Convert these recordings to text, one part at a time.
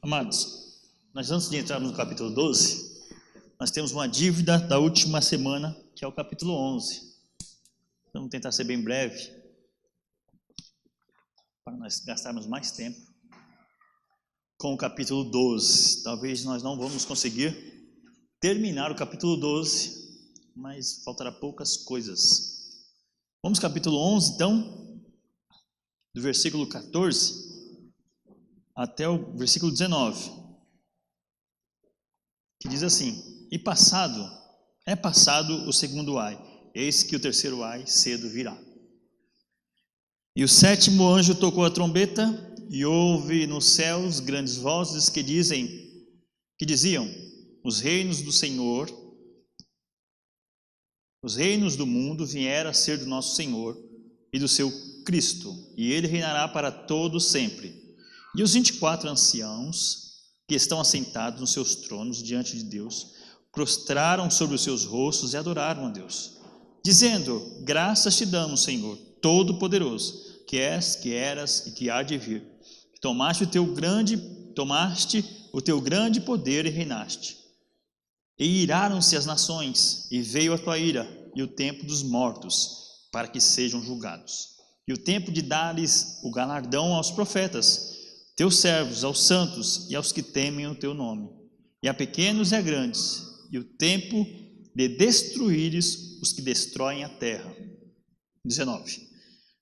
Amados, nós antes de entrarmos no capítulo 12, nós temos uma dívida da última semana, que é o capítulo 11. Vamos tentar ser bem breve, para nós gastarmos mais tempo com o capítulo 12. Talvez nós não vamos conseguir terminar o capítulo 12, mas faltará poucas coisas. Vamos ao capítulo 11, então, do versículo 14 até o versículo 19, que diz assim: E é passado o segundo ai, eis que o terceiro ai cedo virá. E o sétimo anjo tocou a trombeta, e houve nos céus grandes vozes que diziam: os reinos do Senhor, os reinos do mundo vieram a ser do nosso Senhor e do seu Cristo, e ele reinará para todo sempre. E os 24 anciãos que estão assentados nos seus tronos diante de Deus prostraram sobre os seus rostos e adoraram a Deus, dizendo: graças te damos, Senhor Todo-Poderoso, que és, que eras e que há de vir, que tomaste o teu grande poder e reinaste. E iraram-se as nações, e veio a tua ira, e o tempo dos mortos, para que sejam julgados, e o tempo de dar-lhes o galardão aos profetas, teus servos, aos santos e aos que temem o teu nome, e a pequenos e a grandes, e o tempo de destruíres os que destroem a terra. 19.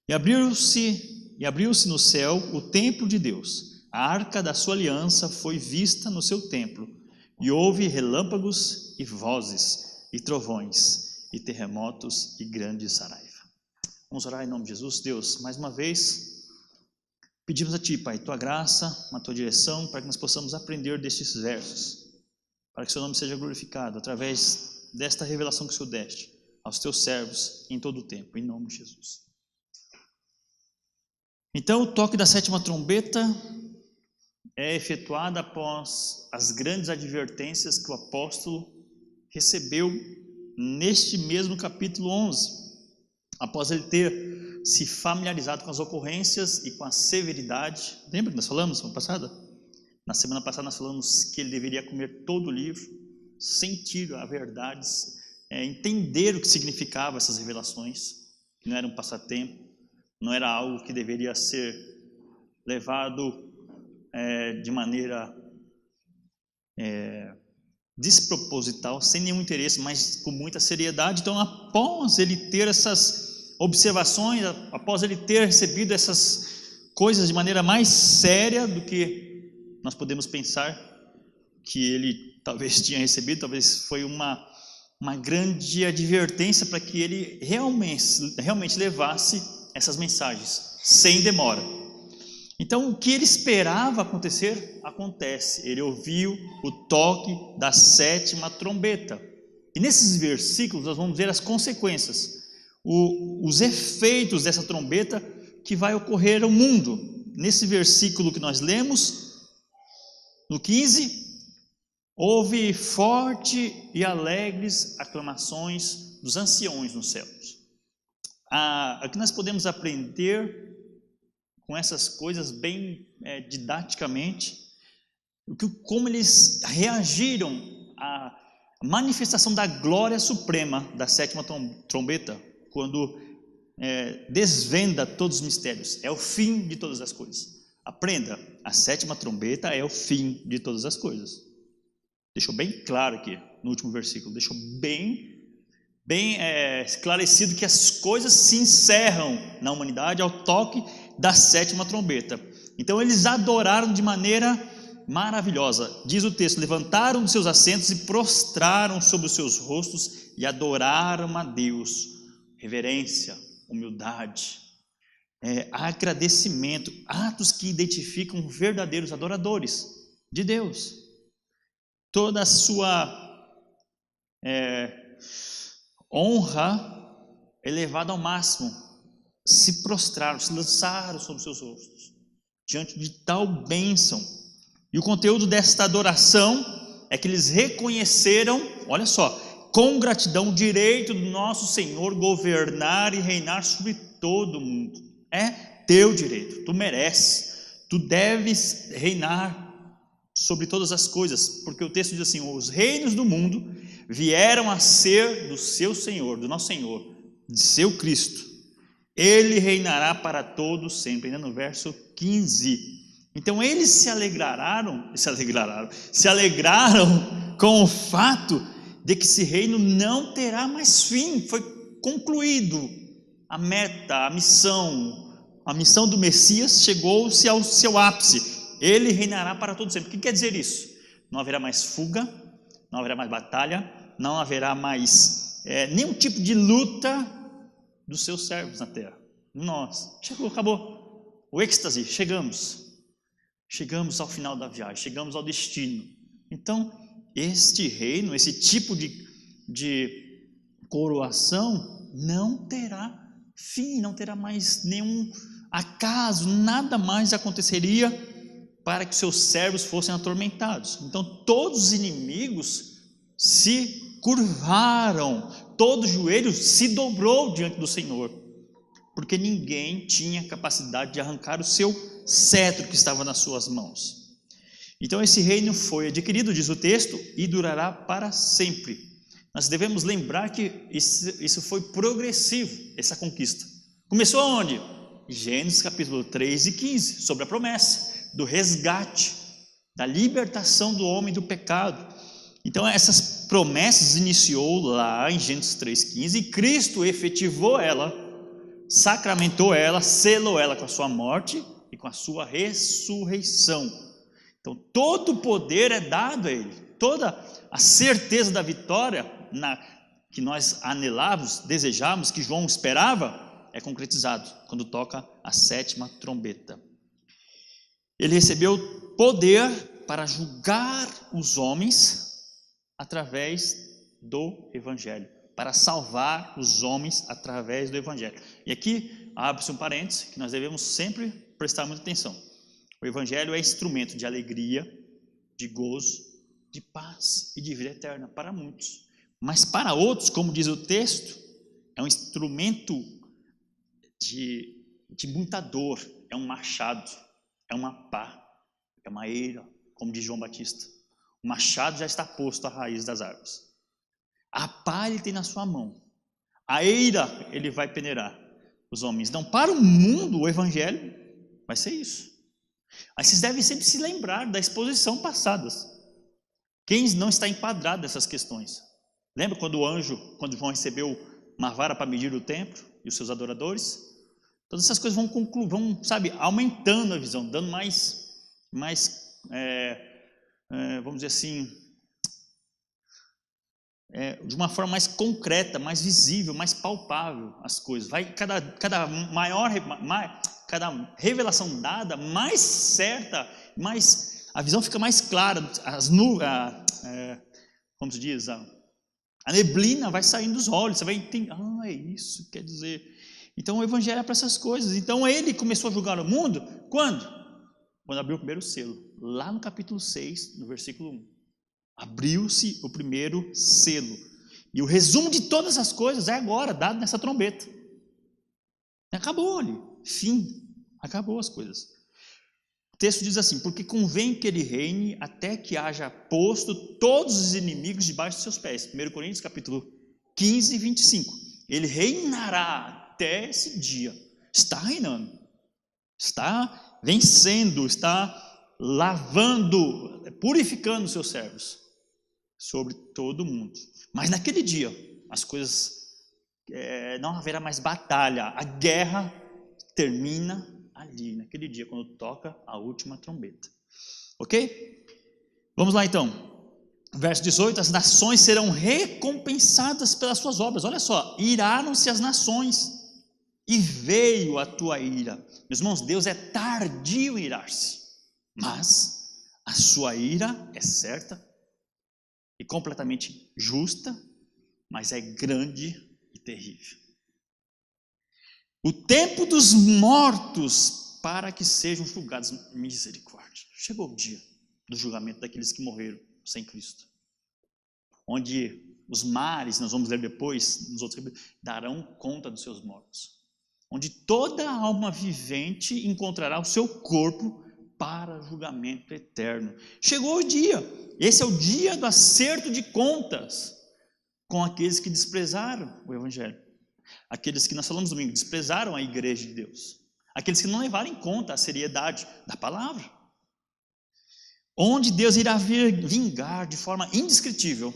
E abriu-se no céu o templo de Deus, a arca da sua aliança foi vista no seu templo, e houve relâmpagos e vozes, e trovões, e terremotos, e grande saraiva. Vamos orar em nome de Jesus. Deus, mais uma vez pedimos a Ti, Pai, Tua graça, a Tua direção, para que nós possamos aprender destes versos, para que o Seu nome seja glorificado através desta revelação que o Senhor deste aos Teus servos em todo o tempo, em nome de Jesus. Então, o toque da sétima trombeta é efetuado após as grandes advertências que o apóstolo recebeu neste mesmo capítulo 11, após ele ter se familiarizado com as ocorrências e com a severidade. Lembra que nós falamos semana passada? Na semana passada nós falamos que ele deveria comer todo o livro, sentir a verdade, entender o que significava essas revelações, que não era um passatempo, não era algo que deveria ser levado de maneira desproposital, sem nenhum interesse, mas com muita seriedade. Então, após ele ter essas observações, após ele ter recebido essas coisas de maneira mais séria do que nós podemos pensar que ele talvez tinha recebido, talvez foi uma grande advertência para que ele realmente levasse essas mensagens, sem demora. Então, o que ele esperava acontecer, acontece. Ele ouviu o toque da sétima trombeta. E nesses versículos nós vamos ver as consequências, os efeitos dessa trombeta que vai ocorrer ao mundo. Nesse versículo que nós lemos, no 15, houve forte e alegres aclamações dos anciões nos céus. O que nós podemos aprender com essas coisas bem didaticamente, como eles reagiram à manifestação da glória suprema da sétima trombeta, quando desvenda todos os mistérios. É o fim de todas as coisas. Aprenda, a sétima trombeta é o fim de todas as coisas. Deixou bem claro aqui no último versículo, deixou bem esclarecido que as coisas se encerram na humanidade ao toque da sétima trombeta. Então eles adoraram de maneira maravilhosa. Diz o texto: levantaram dos seus assentos e prostraram sobre os seus rostos e adoraram a Deus. Reverência, humildade, agradecimento, atos que identificam verdadeiros adoradores de Deus. Toda a sua honra elevada ao máximo, se prostraram, se lançaram sobre seus rostos diante de tal bênção. E o conteúdo desta adoração é que eles reconheceram, olha só, com gratidão, o direito do nosso Senhor governar e reinar sobre todo o mundo. É teu direito, tu mereces, tu deves reinar sobre todas as coisas, porque o texto diz assim: os reinos do mundo vieram a ser do seu Senhor, do nosso Senhor, de seu Cristo. Ele reinará para todos sempre, ainda no verso 15. Então eles se alegraram com o fato de que esse reino não terá mais fim. Foi concluído a meta, a missão do Messias chegou-se ao seu ápice. Ele reinará para todos sempre. O que quer dizer isso? Não haverá mais fuga, não haverá mais batalha, não haverá mais nenhum tipo de luta dos seus servos na terra. Nós, chegou, acabou. O êxtase, chegamos ao final da viagem, chegamos ao destino. Então, este reino, esse tipo de coroação não terá fim, não terá mais nenhum acaso, nada mais aconteceria para que seus servos fossem atormentados. Então, todos os inimigos se curvaram, todo joelho se dobrou diante do Senhor, porque ninguém tinha capacidade de arrancar o seu cetro que estava nas suas mãos. Então esse reino foi adquirido, diz o texto, e durará para sempre. Nós devemos lembrar que isso foi progressivo, essa conquista. Começou aonde? Gênesis capítulo 3 e 15, sobre a promessa do resgate, da libertação do homem do pecado. Então essas promessas iniciou lá em Gênesis 3,15, e Cristo efetivou ela, sacramentou ela, selou ela com a sua morte e com a sua ressurreição. Então todo o poder é dado a ele, toda a certeza da vitória que nós anelávamos, desejávamos, que João esperava, é concretizado quando toca a 7ª trombeta. Ele recebeu poder para julgar os homens através do Evangelho, para salvar os homens através do Evangelho. E aqui abre-se um parênteses que nós devemos sempre prestar muita atenção. O Evangelho é instrumento de alegria, de gozo, de paz e de vida eterna para muitos. Mas para outros, como diz o texto, é um instrumento de muita dor, é um machado, é uma pá, é uma eira, como diz João Batista. O machado já está posto à raiz das árvores. A pá ele tem na sua mão, a eira ele vai peneirar os homens. Então, para o mundo, o Evangelho vai ser isso. Aí vocês devem sempre se lembrar da exposição passada. Quem não está enquadrado nessas questões? Lembra quando João recebeu uma vara para medir o templo e os seus adoradores? Todas essas coisas vão aumentando a visão, dando mais vamos dizer assim, de uma forma mais concreta, mais visível, mais palpável as coisas. Cada revelação dada, mais certa, a visão fica mais clara, como se diz, a neblina vai saindo dos olhos, você vai entender, é isso, quer dizer. Então o Evangelho é para essas coisas. Então ele começou a julgar o mundo, quando? Quando abriu o primeiro selo, lá no capítulo 6, no versículo 1. Abriu-se o primeiro selo. E o resumo de todas as coisas é agora, dado nessa trombeta. Acabou ali, fim, acabou as coisas. O texto diz assim: porque convém que ele reine até que haja posto todos os inimigos debaixo de seus pés. 1 Coríntios capítulo 15, 25. Ele reinará até esse dia. Está reinando, está vencendo, está lavando, purificando os seus servos sobre todo o mundo. Mas naquele dia as coisas não haverá mais batalha, a guerra termina ali, naquele dia, quando toca a última trombeta. Ok? Vamos lá então. Verso 18: as nações serão recompensadas pelas suas obras. Olha só, iraram-se as nações e veio a tua ira. Meus irmãos, Deus é tardio em irar-se, mas a sua ira é certa e completamente justa, mas é grande e terrível. O tempo dos mortos para que sejam julgados, misericórdia. Chegou o dia do julgamento daqueles que morreram sem Cristo, onde os mares, nós vamos ler depois, nos outros darão conta dos seus mortos, onde toda alma vivente encontrará o seu corpo para julgamento eterno. Chegou o dia, esse é o dia do acerto de contas com aqueles que desprezaram o Evangelho. Aqueles que nós falamos domingo, desprezaram a igreja de Deus. Aqueles que não levaram em conta a seriedade da palavra. Onde Deus irá vingar de forma indescritível.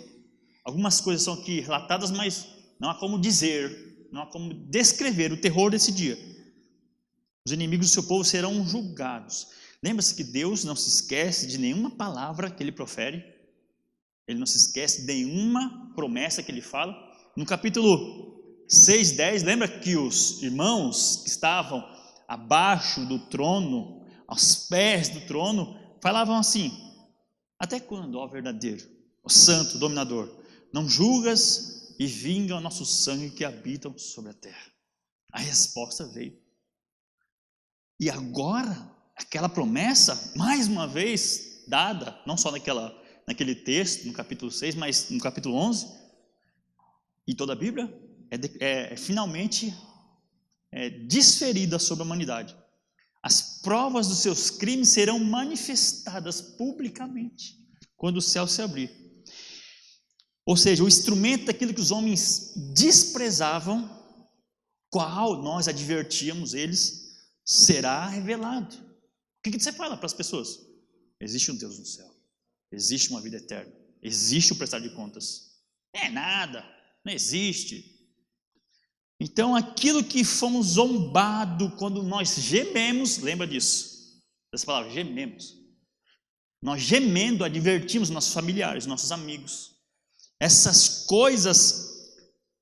Algumas coisas são aqui relatadas, mas não há como dizer, não há como descrever o terror desse dia. Os inimigos do seu povo serão julgados. Lembra-se que Deus não se esquece de nenhuma palavra que Ele profere. Ele não se esquece de nenhuma promessa que Ele fala. No capítulo 6, 10, lembra que os irmãos que estavam abaixo do trono, aos pés do trono, falavam assim: até quando, ó verdadeiro, ó santo, dominador, não julgas e vinga o nosso sangue que habitam sobre a terra? A resposta veio. E agora, aquela promessa, mais uma vez dada, não só naquele texto, no capítulo 6, mas no capítulo 11, e toda a Bíblia, finalmente desferida sobre a humanidade. As provas dos seus crimes serão manifestadas publicamente, quando o céu se abrir. Ou seja, o instrumento daquilo que os homens desprezavam, qual nós advertíamos eles, será revelado. O que você fala para as pessoas? Existe um Deus no céu, existe uma vida eterna, existe o prestar de contas. É nada, não existe. Então aquilo que fomos zombados quando nós gememos, lembra disso, dessa palavra, gememos. Nós gemendo advertimos nossos familiares, nossos amigos. Essas coisas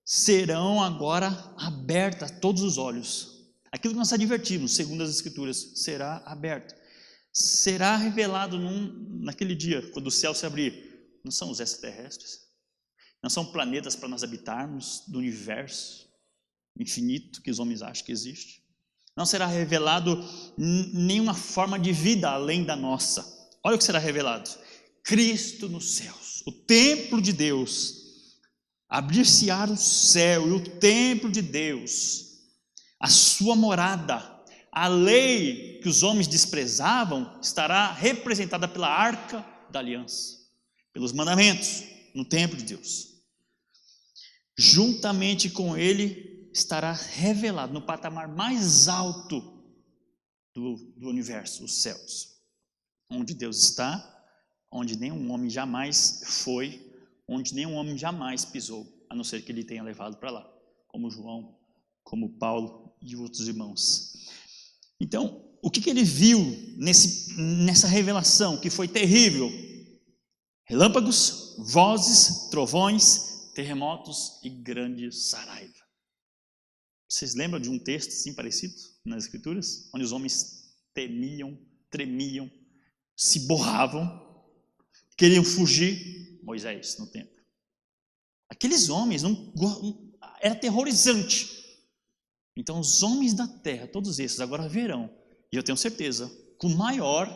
serão agora abertas a todos os olhos. Aquilo que nós advertimos, segundo as Escrituras, será aberto. Será revelado naquele dia, quando o céu se abrir. Não são os extraterrestres, não são planetas para nós habitarmos do universo infinito que os homens acham que existe. Não será revelado nenhuma forma de vida além da nossa. Olha o que será revelado: Cristo nos céus, o templo de Deus. Abrir-se-á o céu e o templo de Deus, a sua morada. A lei que os homens desprezavam estará representada pela arca da aliança, pelos mandamentos no templo de Deus. Juntamente com ele estará revelado no patamar mais alto do universo, os céus, onde Deus está, onde nenhum homem jamais foi, onde nenhum homem jamais pisou, a não ser que ele tenha levado para lá, como João, como Paulo e outros irmãos. Então, o que ele viu nessa revelação que foi terrível? Relâmpagos, vozes, trovões, terremotos e grande saraiva. Vocês lembram de um texto assim parecido nas Escrituras? Onde os homens temiam, tremiam, se borravam, queriam fugir. Moisés no templo. Aqueles homens era aterrorizante. Então os homens da terra, todos esses, agora verão, e eu tenho certeza, com maior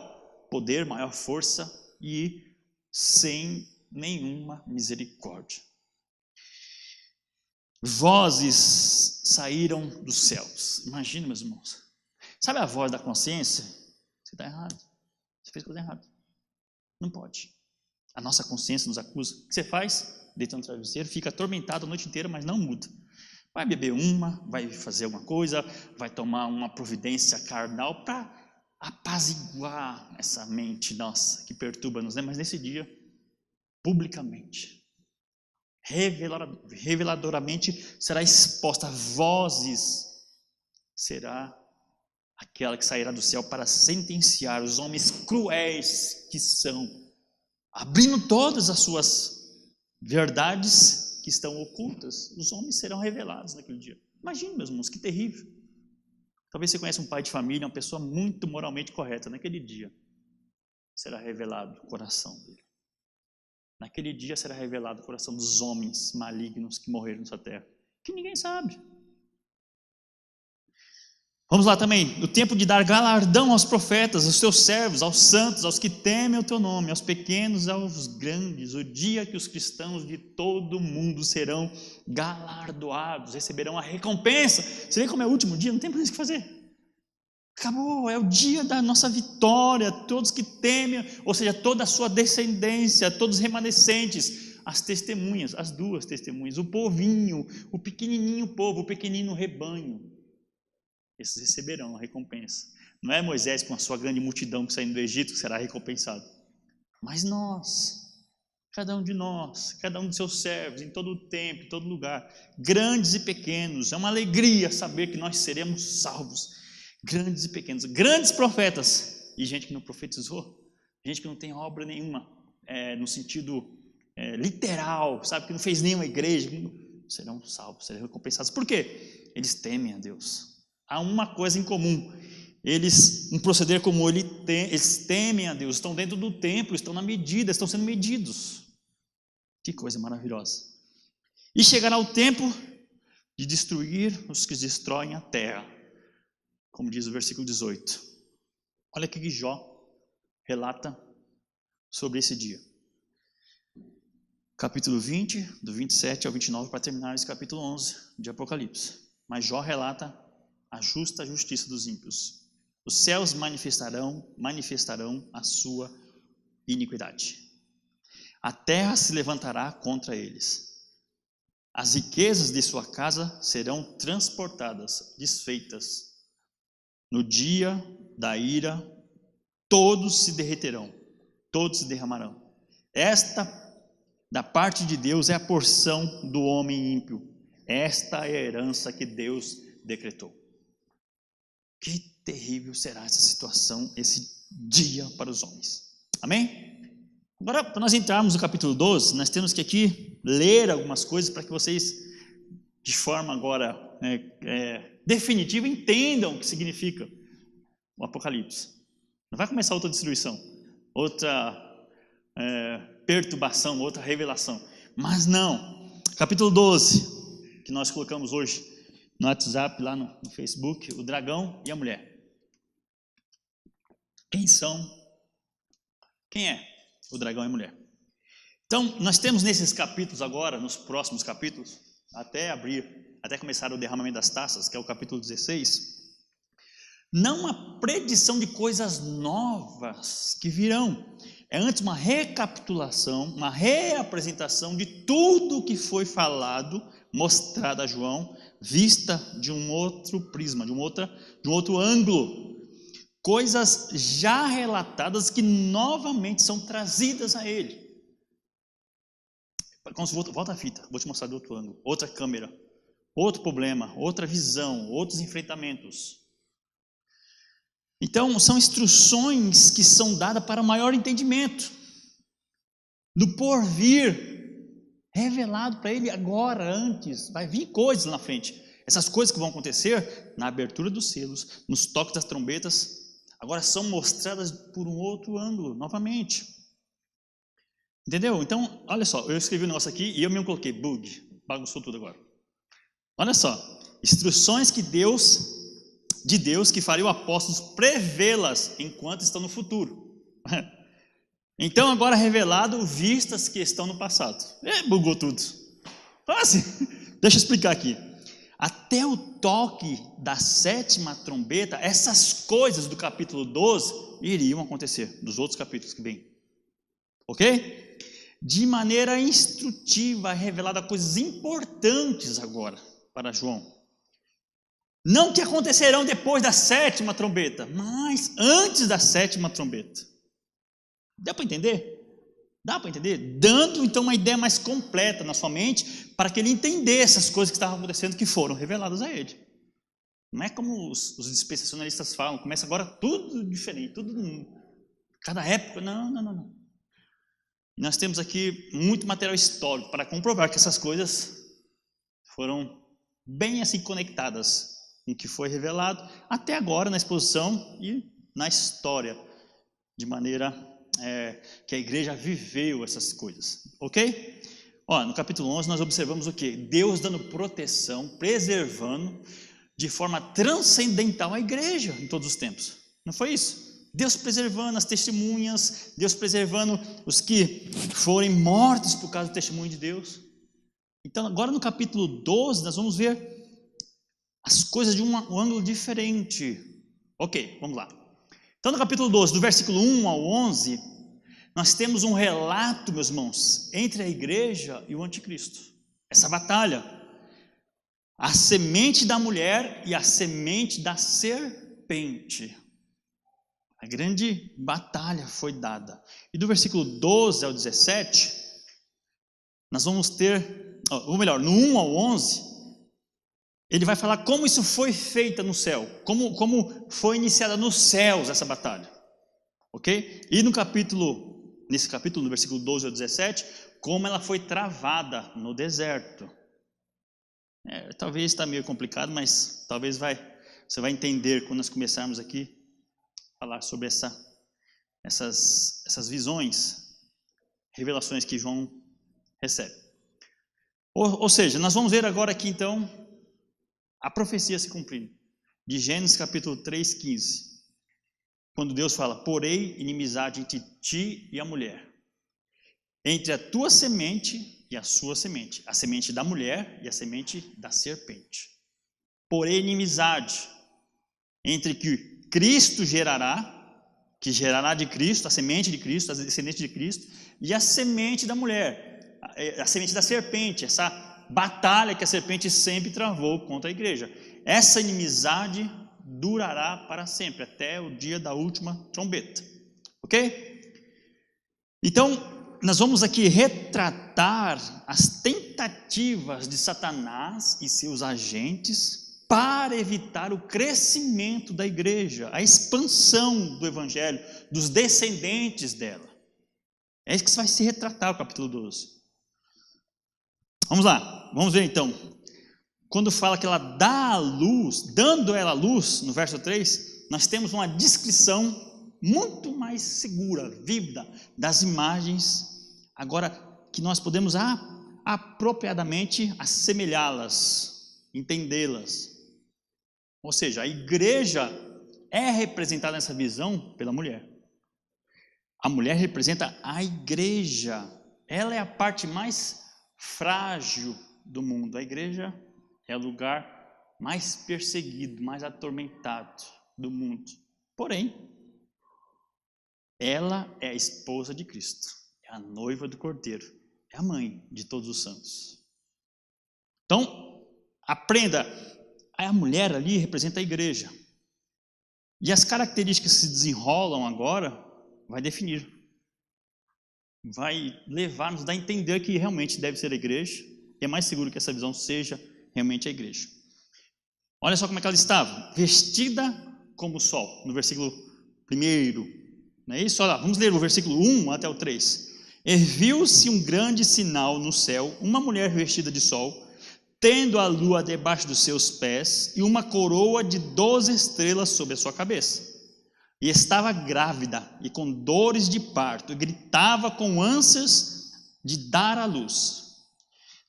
poder, maior força e sem nenhuma misericórdia. Vozes saíram dos céus. Imagina, meus irmãos. Sabe a voz da consciência? Você está errado. Você fez coisa errada. Não pode. A nossa consciência nos acusa. O que você faz? Deita no travesseiro, fica atormentado a noite inteira, mas não muda. Vai beber vai fazer alguma coisa, vai tomar uma providência carnal para apaziguar essa mente nossa que perturba-nos, né? Mas nesse dia, publicamente, reveladoramente será exposta. Vozes será aquela que sairá do céu para sentenciar os homens cruéis que são, abrindo todas as suas verdades que estão ocultas. Os homens serão revelados naquele dia. Imagine, meus irmãos, que terrível. Talvez você conheça um pai de família, uma pessoa muito moralmente correta. Naquele dia será revelado o coração dele. Naquele dia será revelado o coração dos homens malignos que morreram nessa terra, que ninguém sabe. Vamos lá também, o tempo de dar galardão aos profetas, aos teus servos, aos santos, aos que temem o teu nome, aos pequenos, aos grandes, o dia que os cristãos de todo o mundo serão galardoados, receberão a recompensa. Você vê como é o último dia, não tem mais o que fazer. Acabou, é o dia da nossa vitória. Todos que temem, ou seja, toda a sua descendência, todos os remanescentes, as testemunhas, as duas testemunhas, o povinho, o pequenininho povo, o pequenino rebanho, esses receberão a recompensa. Não é Moisés com a sua grande multidão que saindo do Egito que será recompensado, mas nós, cada um de nós, cada um dos seus servos, em todo o tempo, em todo lugar, grandes e pequenos. É uma alegria saber que nós seremos salvos, grandes e pequenos, grandes profetas e gente que não profetizou, gente que não tem obra nenhuma, no sentido literal, sabe, que não fez nenhuma igreja, serão salvos, serão recompensados. Por quê? Eles temem a Deus. Há uma coisa em comum, um proceder como eles temem a Deus, estão dentro do templo, estão na medida, estão sendo medidos. Que coisa maravilhosa. E chegará o tempo de destruir os que destroem a terra, como diz o versículo 18. Olha o que Jó relata sobre esse dia. Capítulo 20, do 27 ao 29, para terminar esse capítulo 11 de Apocalipse. Mas Jó relata a justa justiça dos ímpios. Os céus manifestarão a sua iniquidade. A terra se levantará contra eles. As riquezas de sua casa serão transportadas, desfeitas. No dia da ira, todos se derreterão, todos se derramarão. Esta, da parte de Deus, é a porção do homem ímpio. Esta é a herança que Deus decretou. Que terrível será essa situação, esse dia para os homens. Amém? Agora, para nós entrarmos no capítulo 12, nós temos que aqui ler algumas coisas para que vocês, de forma agora definitiva, entendam o que significa o Apocalipse. Não vai começar outra destruição, outra perturbação, outra revelação. Mas não. Capítulo 12, que nós colocamos hoje no WhatsApp, lá no Facebook, o dragão e a mulher. Quem são? Quem é o dragão e a mulher? Então, nós temos nesses capítulos agora, nos próximos capítulos, até começar o derramamento das taças, que é o capítulo 16, não uma predição de coisas novas que virão. É antes uma recapitulação, uma reapresentação de tudo que foi falado, mostrado a João, vista de um outro prisma, de um outro ângulo. Coisas já relatadas que novamente são trazidas a ele. Volta a fita, vou te mostrar de outro ângulo, outra câmera, outro problema, outra visão, outros enfrentamentos. Então, são instruções que são dadas para maior entendimento do porvir, revelado para ele agora, antes. Vai vir coisas na frente. Essas coisas que vão acontecer na abertura dos selos, nos toques das trombetas, agora são mostradas por um outro ângulo, novamente. Entendeu? Então, olha só, eu escrevi um negócio aqui e eu mesmo coloquei bug, bagunçou tudo agora. Olha só, instruções de Deus que faria o apóstolo prevê-las enquanto estão no futuro. Então, agora revelado, vistas que estão no passado. Bugou tudo. Assim, deixa eu explicar aqui. Até o toque da 7ª trombeta, essas coisas do capítulo 12 iriam acontecer, dos outros capítulos que vêm. Ok? De maneira instrutiva, revelada coisas importantes agora para João. Não que acontecerão depois da 7ª trombeta, mas antes da 7ª trombeta. Dá para entender? Dá para entender? Dando então uma ideia mais completa na sua mente, para que ele entendesse as coisas que estavam acontecendo, que foram reveladas a ele. Não é como os dispensacionalistas falam, começa agora tudo diferente, tudo cada época. Não. Nós temos aqui muito material histórico para comprovar que essas coisas foram bem assim conectadas com o que foi revelado até agora na exposição e na história, de maneira que a igreja viveu essas coisas, ok? No capítulo 11 nós observamos o quê? Deus dando proteção, preservando de forma transcendental a igreja em todos os tempos. Não foi isso? Deus preservando as testemunhas, Deus preservando os que forem mortos por causa do testemunho de Deus. Então agora no capítulo 12 nós vamos ver as coisas de um ângulo diferente. Ok, vamos lá. Então no capítulo 12, do versículo 1 ao 11, nós temos um relato, meus irmãos, entre a igreja e o anticristo. Essa batalha. A semente da mulher e a semente da serpente. A grande batalha foi dada. E do versículo 12 ao 17, nós vamos ter, ou melhor, no 1 ao 11, ele vai falar como isso foi feita no céu, como foi iniciada nos céus essa batalha. Ok? E nesse capítulo, no versículo 12 ao 17, como ela foi travada no deserto. Talvez está meio complicado, mas talvez você vai entender quando nós começarmos aqui a falar sobre essas visões, revelações que João recebe. Ou seja, nós vamos ver agora aqui então a profecia se cumprindo, de Gênesis capítulo 3:15, quando Deus fala: porém inimizade entre ti e a mulher, entre a tua semente e a sua semente, a semente da mulher e a semente da serpente. Porém, inimizade entre que Cristo gerará, que gerará de Cristo, a semente de Cristo, a descendente de Cristo, e a semente da mulher, a semente da serpente, essa batalha que a serpente sempre travou contra a igreja. Essa inimizade durará para sempre, até o dia da última trombeta. Ok? Então, nós vamos aqui retratar as tentativas de Satanás e seus agentes para evitar o crescimento da igreja, a expansão do evangelho, dos descendentes dela. É isso que vai se retratar o capítulo 12. Vamos lá, vamos ver então. Quando fala que ela dá a luz, dando ela a luz, no verso 3, nós temos uma descrição muito mais segura, vívida, das imagens, agora que nós podemos apropriadamente assemelhá-las, entendê-las. Ou seja, a igreja é representada nessa visão pela mulher. A mulher representa a igreja, ela é a parte mais frágil do mundo. A igreja é o lugar mais perseguido, mais atormentado do mundo. Porém, ela é a esposa de Cristo, é a noiva do Cordeiro, é a mãe de todos os santos. Então, aprenda, a mulher ali representa a igreja. E as características que se desenrolam agora, vai definir. Vai levar-nos a entender que realmente deve ser a igreja, e é mais seguro que essa visão seja realmente a igreja. Olha só como é que ela estava, vestida como o sol, no versículo 1. Não é isso? Olha lá, vamos ler o versículo 1 até o 3. E viu-se um grande sinal no céu, uma mulher vestida de sol, tendo a lua debaixo dos seus pés, e uma coroa de 12 estrelas sobre a sua cabeça. E estava grávida, e com dores de parto, e gritava com ânsias de dar à luz.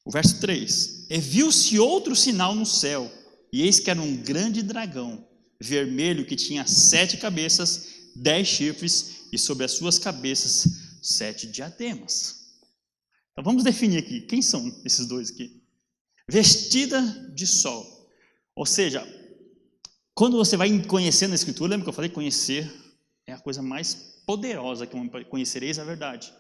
O verso 3. E viu-se outro sinal no céu, e eis que era um grande dragão, vermelho, que tinha 7 cabeças, 10 chifres, e sobre as suas cabeças 7 diademas. Então vamos definir aqui, quem são esses dois aqui? Vestida de sol, ou seja, quando você vai conhecendo a Escritura, lembra que eu falei, conhecer é a coisa mais poderosa que conhecereis a verdade,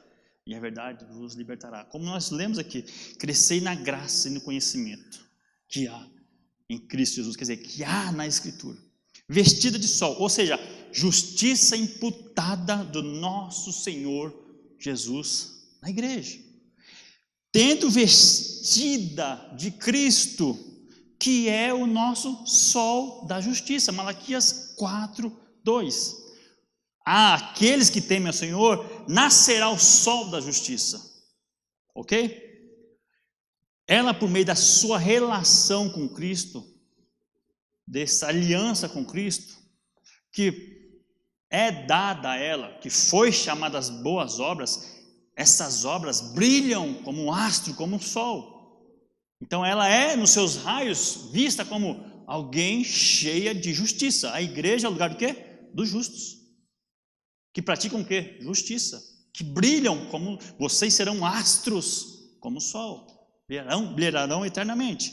e a verdade vos libertará. Como nós lemos aqui, crescei na graça e no conhecimento que há em Cristo Jesus, quer dizer, que há na Escritura. Vestida de sol, ou seja, justiça imputada do nosso Senhor Jesus na igreja. Tendo vestida de Cristo, que é o nosso sol da justiça. Malaquias 4:2. Aqueles que temem ao Senhor, nascerá o sol da justiça. Ok? Ela, por meio da sua relação com Cristo, dessa aliança com Cristo, que é dada a ela, que foi chamada as boas obras, essas obras brilham como um astro, como um sol. Então ela é, nos seus raios, vista como alguém cheia de justiça. A igreja é o lugar do quê? Dos justos. Que praticam o quê? Justiça. Que brilham como, vocês serão astros como o sol. Brilharão eternamente.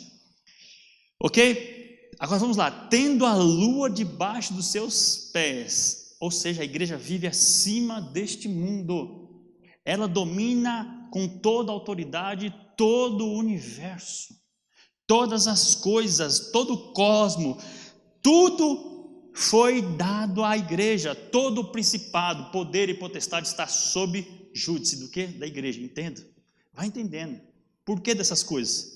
Ok? Agora vamos lá, tendo a lua debaixo dos seus pés, ou seja, a igreja vive acima deste mundo, ela domina com toda a autoridade todo o universo, todas as coisas, todo o cosmo, tudo foi dado à igreja, todo o principado, poder e potestade está sob júdice do quê? Da igreja, entenda? Vai entendendo, por que dessas coisas?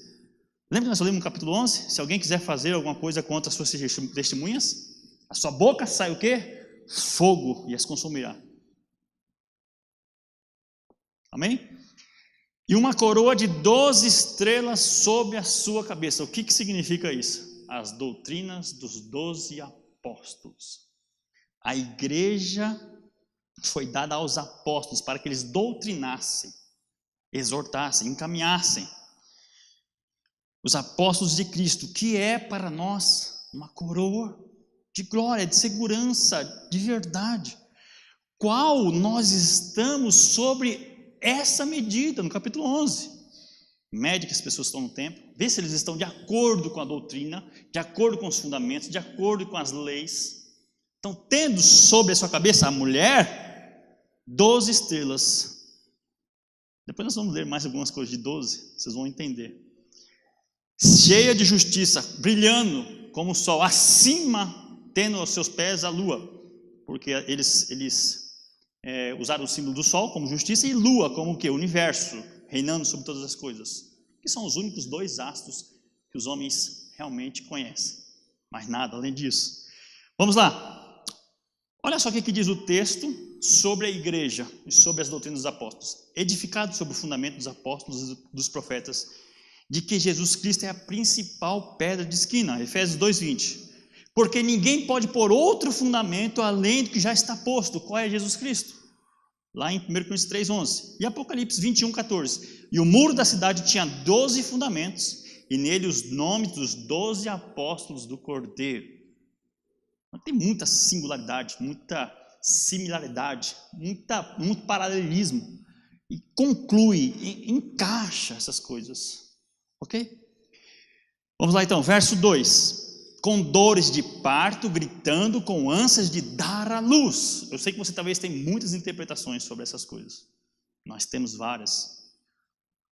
Lembra que nós lemos no capítulo 11? Se alguém quiser fazer alguma coisa contra as suas testemunhas, a sua boca sai o quê? Fogo, e as consumirá. Amém? E uma coroa de 12 estrelas sobre a sua cabeça. O que significa isso? As doutrinas dos 12 apóstolos. A igreja foi dada aos apóstolos para que eles doutrinassem, exortassem, encaminhassem. Os apóstolos de Cristo, que é para nós uma coroa de glória, de segurança, de verdade. Qual nós estamos sobre essa medida, no capítulo 11. Mede que as pessoas estão no templo, vê se eles estão de acordo com a doutrina, de acordo com os fundamentos, de acordo com as leis. Então, tendo sobre a sua cabeça a mulher, 12 estrelas. Depois nós vamos ler mais algumas coisas de 12, vocês vão entender. Cheia de justiça, brilhando como o sol, acima, tendo aos seus pés a lua, porque eles usaram o símbolo do sol como justiça e lua como o quê? O universo, reinando sobre todas as coisas, que são os únicos 2 astros que os homens realmente conhecem, mas nada além disso. Vamos lá, olha só o que diz o texto sobre a igreja e sobre as doutrinas dos apóstolos, edificado sobre o fundamento dos apóstolos e dos profetas, de que Jesus Cristo é a principal pedra de esquina, Efésios 2:20, porque ninguém pode pôr outro fundamento além do que já está posto. Qual é Jesus Cristo? Lá em 1 Coríntios 3:11, e Apocalipse 21:14, e o muro da cidade tinha 12 fundamentos, e nele os nomes dos 12 apóstolos do Cordeiro. Tem muita singularidade, muita similaridade, muito paralelismo, e conclui, encaixa essas coisas. Ok? Vamos lá então, verso 2. Com dores de parto, gritando com ânsias de dar à luz. Eu sei que você talvez tenha muitas interpretações sobre essas coisas. Nós temos várias.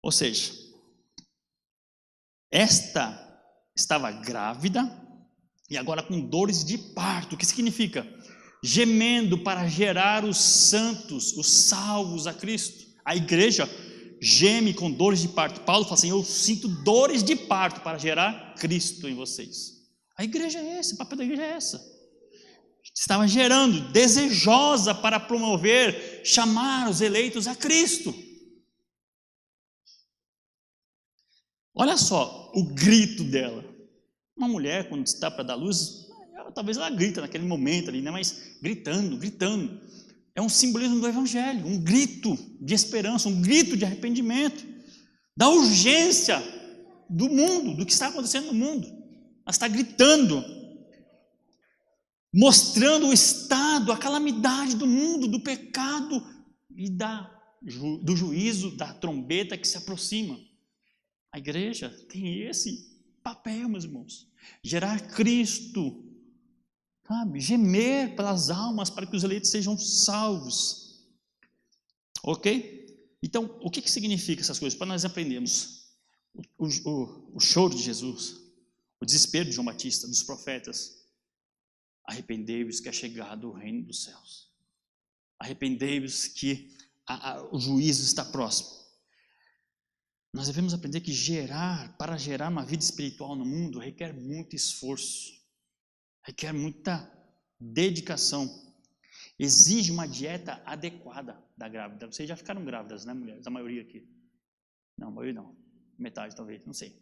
Ou seja, esta estava grávida e agora com dores de parto. O que significa? Gemendo para gerar os santos, os salvos a Cristo. A igreja geme com dores de parto. Paulo fala assim, eu sinto dores de parto para gerar Cristo em vocês. A igreja é esse, o papel da igreja é essa. Estava gerando, desejosa para promover, chamar os eleitos a Cristo. Olha só o grito dela. Uma mulher, quando está para dar luz, talvez ela grita naquele momento ali, né? Mas gritando. É um simbolismo do evangelho, um grito de esperança, um grito de arrependimento, da urgência do mundo, do que está acontecendo no mundo. Ela está gritando, mostrando o estado, a calamidade do mundo, do pecado e do juízo, da trombeta que se aproxima. A igreja tem esse papel, meus irmãos, gerar Cristo, sabe? Gemer pelas almas para que os eleitos sejam salvos. Ok? Então, o que significa essas coisas? Para nós aprendermos o choro de Jesus, o desespero de João Batista, dos profetas. Arrependei-vos que é chegado o reino dos céus. Arrependei-vos que o juízo está próximo. Nós devemos aprender que para gerar uma vida espiritual no mundo, requer muito esforço, requer muita dedicação, exige uma dieta adequada da grávida. Vocês já ficaram grávidas, né, mulheres? A maioria aqui. Não, a maioria não. Metade talvez, não sei.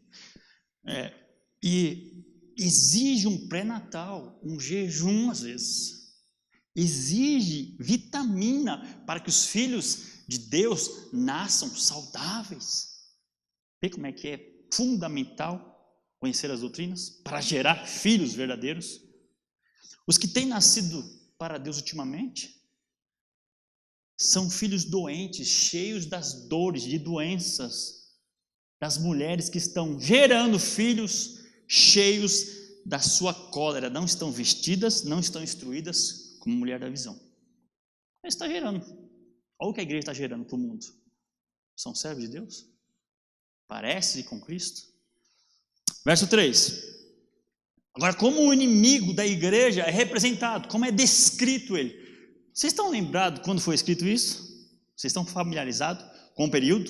E exige um pré-natal, um jejum às vezes. Exige vitamina para que os filhos de Deus nasçam saudáveis. Vê como é que é fundamental conhecer as doutrinas para gerar filhos verdadeiros. Os que têm nascido para Deus ultimamente são filhos doentes, cheios das dores, de doenças, das mulheres que estão gerando filhos cheios da sua cólera não estão vestidas, não estão instruídas como mulher da visão. Isso está gerando. Olha o que a igreja está gerando para o mundo. São servos de Deus? Parece com Cristo? Verso 3. Agora, como o inimigo da igreja é representado, como é descrito ele. Vocês estão lembrados quando foi escrito isso? Vocês estão familiarizados com o período?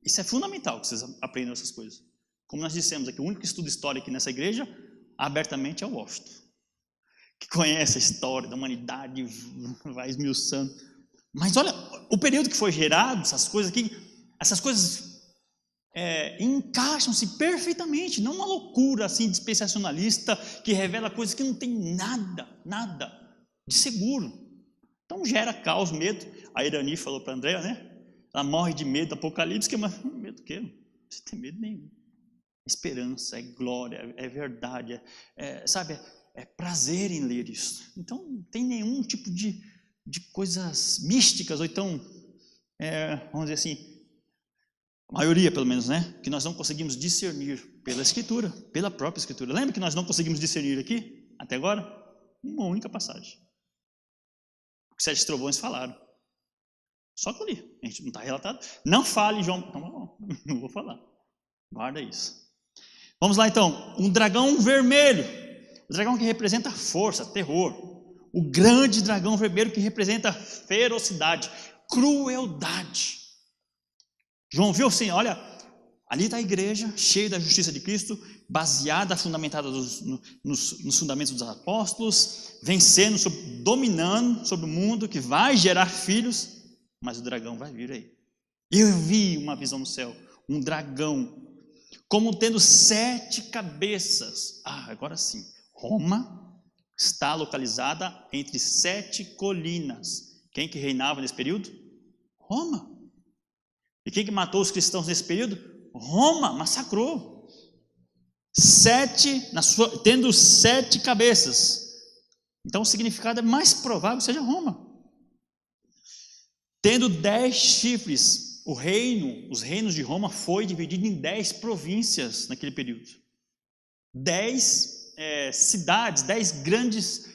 Isso é fundamental que vocês aprendam essas coisas. Como nós dissemos aqui, o único estudo histórico nessa igreja, abertamente, é o Washington, que conhece a história da humanidade, vai esmiuçando. Mas olha, o período que foi gerado, essas coisas encaixam-se perfeitamente, não uma loucura assim dispensacionalista que revela coisas que não tem nada de seguro. Então gera caos, medo. A Irani falou para a Andréa, né? Ela morre de medo do Apocalipse, mas medo do quê? Não precisa ter medo nenhum. É esperança, é glória, é verdade, é prazer em ler isso. Então não tem nenhum tipo de coisas místicas, ou então, vamos dizer assim, a maioria pelo menos, né? Que nós não conseguimos discernir pela Escritura, pela própria Escritura. Lembra que nós não conseguimos discernir aqui, até agora? Uma única passagem. O que 7 trovões falaram. Só que eu li, a gente não está relatado. Não fale, João. Não vou falar. Guarda isso. Vamos lá então. Um dragão vermelho. O dragão que representa força, terror. O grande dragão vermelho que representa ferocidade, crueldade. João viu assim, olha, ali está a igreja, cheia da justiça de Cristo, baseada, fundamentada nos fundamentos dos apóstolos, vencendo, dominando sobre o mundo, que vai gerar filhos, mas o dragão vai vir aí. Eu vi uma visão no céu, um dragão, como tendo 7 cabeças. Agora sim, Roma está localizada entre 7 colinas. Quem que reinava nesse período? Roma. E quem que matou os cristãos nesse período? Roma, massacrou. 7, tendo 7 cabeças. Então o significado é mais provável que seja Roma. Tendo 10 chifres, os reinos de Roma foi dividido em 10 províncias naquele período. 10 cidades, 10 grandes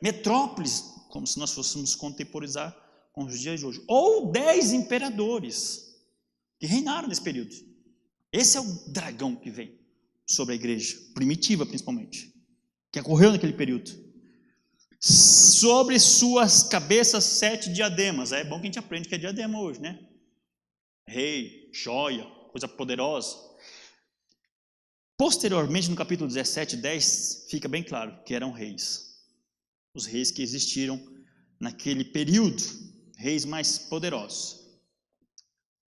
metrópoles, como se nós fôssemos contemporizar com os dias de hoje. Ou 10 imperadores que reinaram nesse período. Esse é o dragão que vem sobre a igreja, primitiva principalmente, que ocorreu naquele período. Sobre suas cabeças 7 diademas. É bom que a gente aprende que é diadema hoje, né? Rei, joia, coisa poderosa. Posteriormente, no capítulo 17, 10, fica bem claro que eram reis. Os reis que existiram naquele período, reis mais poderosos.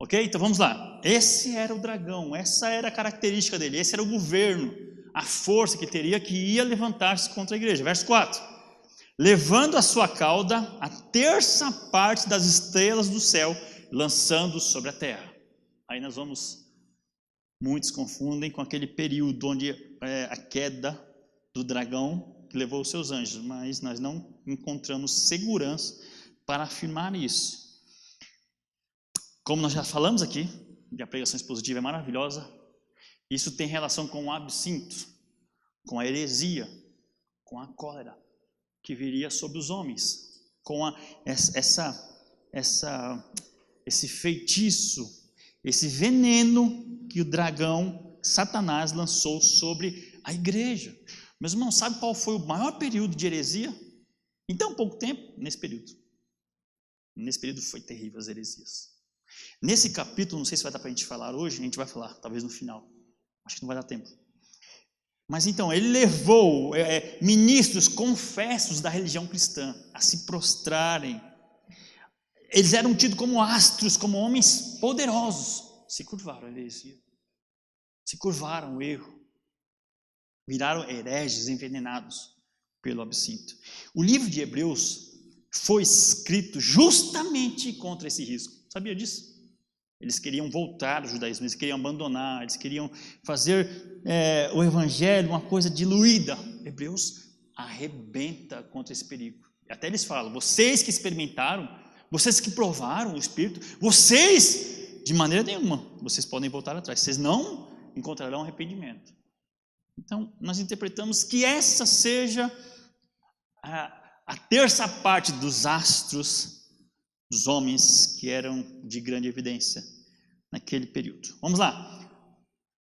Ok? Então vamos lá. Esse era o dragão, essa era a característica dele, esse era o governo, a força que teria, que ia levantar-se contra a igreja. Verso 4. Levando a sua cauda a 1/3 parte das estrelas do céu, lançando sobre a terra. Aí muitos confundem com aquele período onde a queda do dragão que levou os seus anjos, mas nós não encontramos segurança para afirmar isso. Como nós já falamos aqui, e a pregação expositiva é maravilhosa, isso tem relação com o absinto, com a heresia, com a cólera que viria sobre os homens, com esse feitiço, esse veneno que o dragão, Satanás, lançou sobre a igreja. Meus irmãos, sabe qual foi o maior período de heresia? Em tão pouco tempo, nesse período. Nesse período foi terrível as heresias. Nesse capítulo, não sei se vai dar para a gente falar hoje, a gente vai falar, talvez no final. Acho que não vai dar tempo. Mas então, ele levou ministros confessos da religião cristã a se prostrarem. Eles eram tidos como astros, como homens poderosos. Se curvaram a heresia. Se curvaram ao erro. Viraram hereges envenenados pelo absinto. O livro de Hebreus foi escrito justamente contra esse risco. Sabia disso? Eles queriam voltar ao judaísmo, eles queriam abandonar, eles queriam fazer o evangelho uma coisa diluída. Hebreus arrebenta contra esse perigo. Até eles falam, vocês que experimentaram, vocês que provaram o Espírito, vocês, de maneira nenhuma, vocês podem voltar atrás, vocês não encontrarão arrependimento. Então, nós interpretamos que essa seja a terça parte dos astros dos homens que eram de grande evidência naquele período. Vamos lá.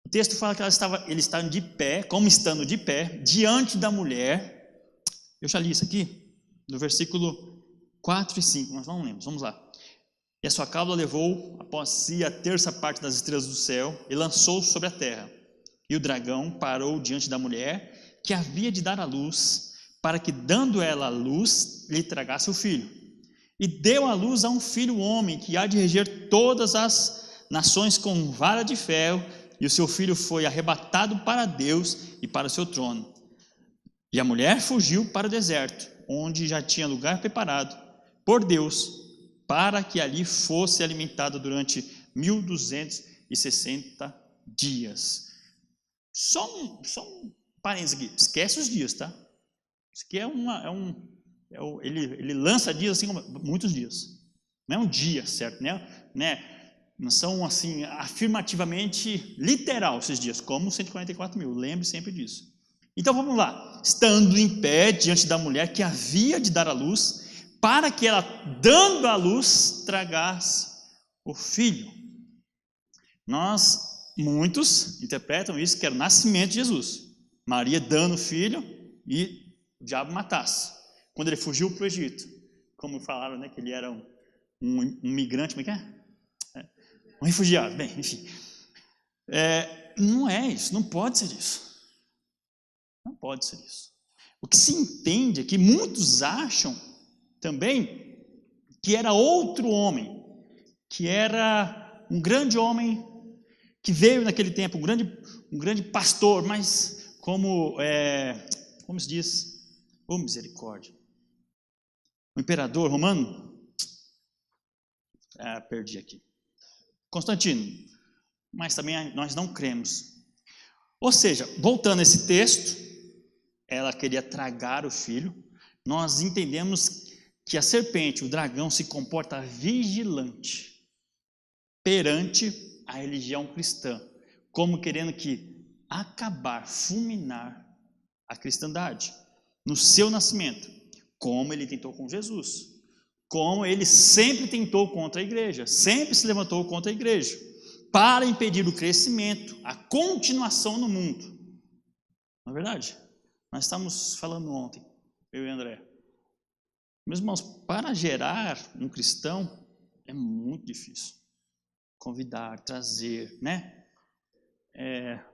O texto fala que eles estavam de pé, como estando de pé, diante da mulher. Eu já li isso aqui, no versículo 4 e 5, mas não lembro. Vamos lá. E a sua cauda levou após si a terça parte das estrelas do céu e lançou sobre a terra. E o dragão parou diante da mulher, que havia de dar à luz, para que, dando ela a luz, lhe tragasse o filho. E deu à luz a um filho homem, que há de reger todas as nações com vara de ferro, e o seu filho foi arrebatado para Deus e para o seu trono. E a mulher fugiu para o deserto, onde já tinha lugar preparado por Deus, para que ali fosse alimentada durante 1260 dias. Só um parênteses aqui, esquece os dias, tá? Isso aqui ele lança dias assim, muitos dias. Não é um dia, certo? Né? Não são assim, afirmativamente literal esses dias, como 144 mil, lembre sempre disso. Então vamos lá, estando em pé diante da mulher que havia de dar à luz, para que ela, dando à luz, tragasse o filho. Muitos interpretam isso que era o nascimento de Jesus. Maria dando o filho e o diabo matasse. Quando ele fugiu para o Egito, como falaram, né, que ele era um migrante, como é que é? Um refugiado, bem, enfim. Não é isso, não pode ser isso. Não pode ser isso. O que se entende é que muitos acham também que era outro homem, que era um grande homem que veio naquele tempo, um grande pastor, mas como se diz? Oh, misericórdia. O imperador romano? Perdi aqui. Constantino. Mas também nós não cremos. Ou seja, voltando a esse texto, ela queria tragar o filho. Nós entendemos que a serpente, o dragão, se comporta vigilante perante a religião cristã, como querendo acabar, fulminar a cristandade no seu nascimento, como ele tentou com Jesus, como ele sempre tentou contra a igreja, sempre se levantou contra a igreja, para impedir o crescimento, a continuação no mundo. Não é verdade? Nós estávamos falando ontem, eu e André. Meus irmãos, para gerar um cristão é muito difícil. Convidar, trazer, né?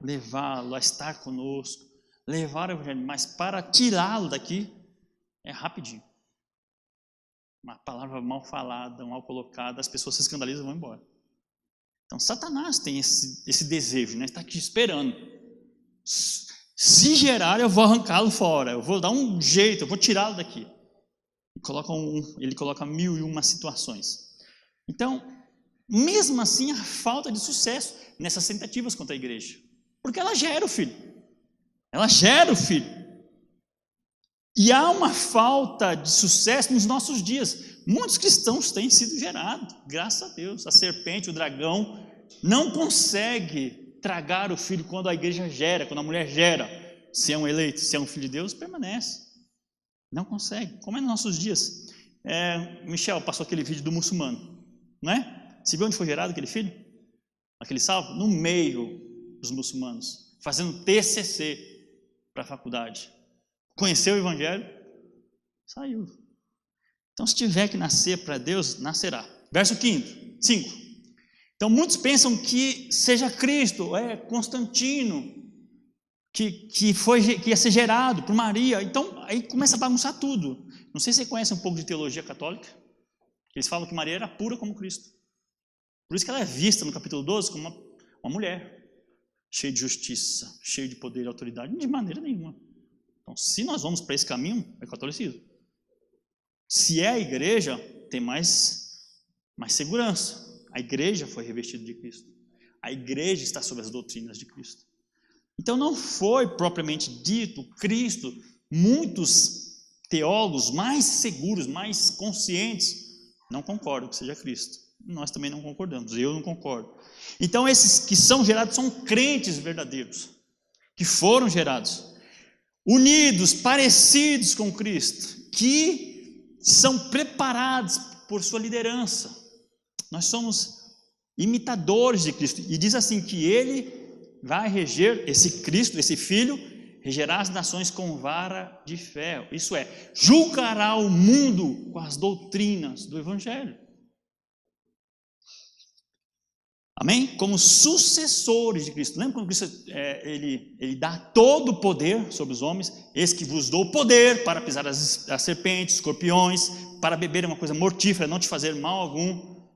Levá-lo a estar conosco, levar o evangelho, mas para tirá-lo daqui é rapidinho. Uma palavra mal falada, mal colocada, as pessoas se escandalizam e vão embora. Então, Satanás tem esse desejo, né? Está aqui esperando. Se gerar, eu vou arrancá-lo fora, eu vou dar um jeito, eu vou tirá-lo daqui. Ele coloca 1001 situações. Então, mesmo assim, a falta de sucesso nessas tentativas contra a igreja, porque ela gera o filho. Ela gera o filho. E há uma falta de sucesso nos nossos dias. Muitos cristãos têm sido gerados, graças a Deus. A serpente, o dragão, não consegue tragar o filho quando a igreja gera, quando a mulher gera. Se é um eleito, se é um filho de Deus, permanece. Não consegue. Como é nos nossos dias. Michel passou aquele vídeo do muçulmano, não é? Você viu onde foi gerado aquele filho? Aquele salvo? No meio dos muçulmanos, fazendo TCC para a faculdade. Conheceu o evangelho? Saiu. Então, se tiver que nascer para Deus, nascerá. Verso 5. Então, muitos pensam que seja Cristo, Constantino, que ia ser gerado por Maria. Então, aí começa a bagunçar tudo. Não sei se você conhece um pouco de teologia católica. Eles falam que Maria era pura como Cristo. Por isso que ela é vista no capítulo 12 como uma mulher, cheia de justiça, cheia de poder e autoridade. De maneira nenhuma. Então, se nós vamos para esse caminho, é catolicismo. Se é a igreja, tem mais segurança. A igreja foi revestida de Cristo. A igreja está sob as doutrinas de Cristo. Então, não foi propriamente dito Cristo. Muitos teólogos mais seguros, mais conscientes, não concordam que seja Cristo. Nós também não concordamos, eu não concordo. Então, esses que são gerados são crentes verdadeiros. que foram gerados, unidos, parecidos com Cristo, que são preparados por sua liderança. Nós somos imitadores de Cristo, e diz assim que ele vai reger, esse Cristo, esse Filho, regerá as nações com vara de ferro, isso é, julgará o mundo com as doutrinas do Evangelho. Amém? Como sucessores de Cristo. Lembra quando Cristo ele dá todo o poder sobre os homens? Eis que vos dou poder para pisar as serpentes, escorpiões, para beber uma coisa mortífera, não te fazer mal algum.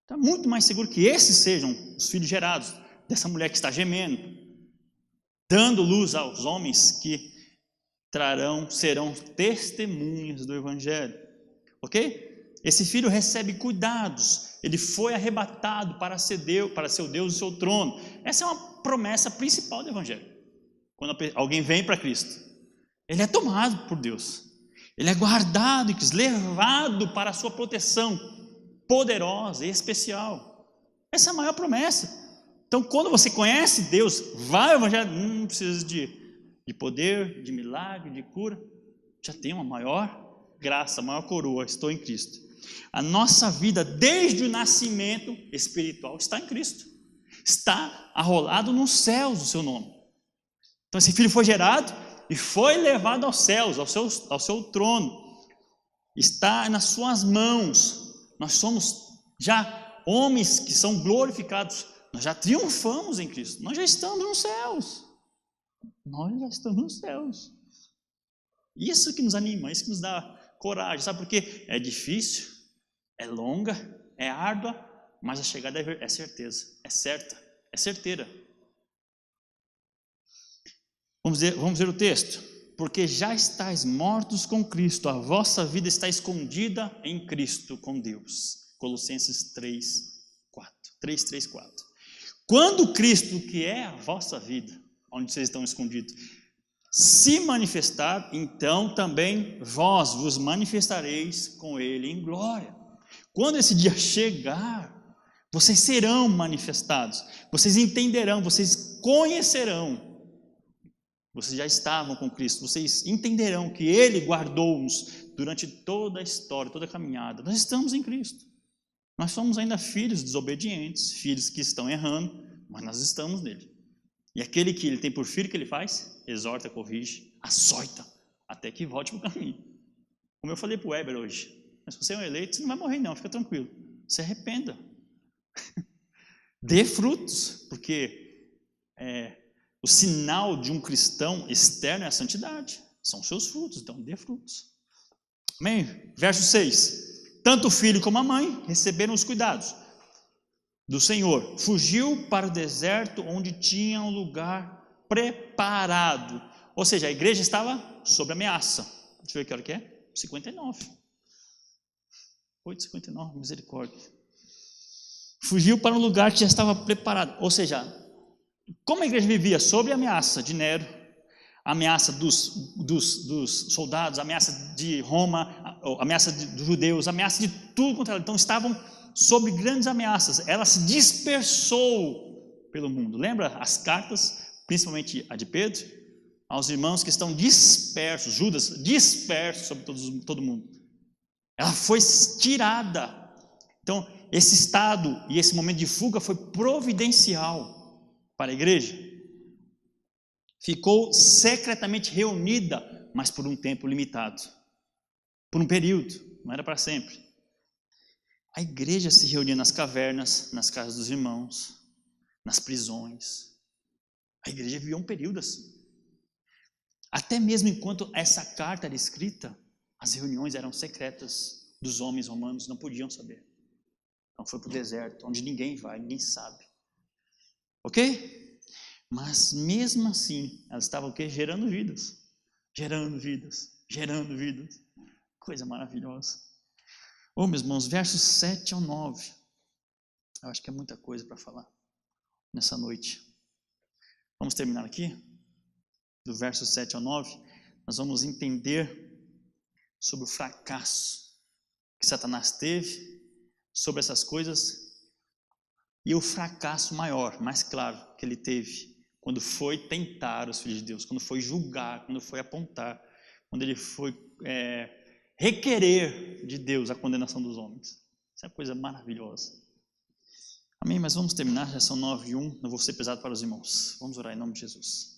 Está muito mais seguro que esses sejam os filhos gerados dessa mulher que está gemendo, dando luz aos homens que serão testemunhas do Evangelho. Ok? Esse filho recebe cuidados. Ele foi arrebatado para seu Deus e seu trono. Essa é uma promessa principal do Evangelho. Quando alguém vem para Cristo, ele é tomado por Deus. Ele é guardado e levado para a sua proteção poderosa e especial. Essa é a maior promessa. Então, quando você conhece Deus, vai ao Evangelho, não precisa de poder, de milagre, de cura. Já tem uma maior graça, maior coroa, estou em Cristo. A nossa vida, desde o nascimento espiritual, está em Cristo. Está arrolado nos céus o seu nome. Então esse filho foi gerado e foi levado aos céus, ao seu trono. Está nas suas mãos. Nós somos já homens que são glorificados. Nós já triunfamos em Cristo. Nós já estamos nos céus. Nós já estamos nos céus. Isso que nos anima, isso que nos dá coragem. Sabe por quê? É difícil, é longa, é árdua, mas a chegada é certeza, é certa, é certeira. Vamos ver o texto. Porque já estáis mortos com Cristo, a vossa vida está escondida em Cristo com Deus. Colossenses 3, 4. Quando Cristo, que é a vossa vida, onde vocês estão escondidos, se manifestar, então também vós vos manifestareis com Ele em glória. Quando esse dia chegar, vocês serão manifestados, vocês entenderão, vocês conhecerão. Vocês já estavam com Cristo, vocês entenderão que Ele guardou-nos durante toda a história, toda a caminhada. Nós estamos em Cristo. Nós somos ainda filhos desobedientes, filhos que estão errando, mas nós estamos nele. E aquele que Ele tem por filho, que Ele faz? Exorta, corrige, açoita, até que volte para o caminho. Como eu falei para o Weber hoje, mas se você é um eleito, você não vai morrer não, fica tranquilo. Se arrependa. Dê frutos, porque o sinal de um cristão externo é a santidade. São seus frutos, então dê frutos. Amém? Verso 6. Tanto o filho como a mãe receberam os cuidados do Senhor. Fugiu para o deserto, onde tinha um lugar preparado. Ou seja, a igreja estava sob ameaça. Deixa eu ver que hora que é. 59. 8:59, misericórdia. Fugiu para um lugar que já estava preparado. Ou seja, como a igreja vivia? Sob a ameaça de Nero, a ameaça dos soldados, a ameaça de Roma, a ameaça dos judeus, a ameaça de tudo contra ela. Então estavam sob grandes ameaças. Ela se dispersou pelo mundo. Lembra as cartas, principalmente a de Pedro, aos irmãos que estão dispersos, Judas disperso sobre todo mundo. Ela foi tirada. Então, esse estado e esse momento de fuga foi providencial para a igreja. Ficou secretamente reunida, mas por um tempo limitado. Por um período, não era para sempre. A igreja se reunia nas cavernas, nas casas dos irmãos, nas prisões. A igreja vivia um período assim. Até mesmo enquanto essa carta era escrita, as reuniões eram secretas dos homens romanos, não podiam saber. Então foi para o deserto, onde ninguém vai, ninguém sabe. Ok? Mas mesmo assim, elas estavam o quê? Gerando vidas. Gerando vidas. Gerando vidas. Coisa maravilhosa. Meus irmãos, versos 7 ao 9. Eu acho que é muita coisa para falar nessa noite. Vamos terminar aqui? Do verso 7 ao 9. Nós vamos entender sobre o fracasso que Satanás teve, sobre essas coisas, e o fracasso maior, mais claro, que ele teve quando foi tentar os filhos de Deus, quando foi julgar, quando foi apontar, quando ele foi requerer de Deus a condenação dos homens. Isso é uma coisa maravilhosa. Amém? Mas vamos terminar, já são 9:01, não vou ser pesado para os irmãos. Vamos orar em nome de Jesus.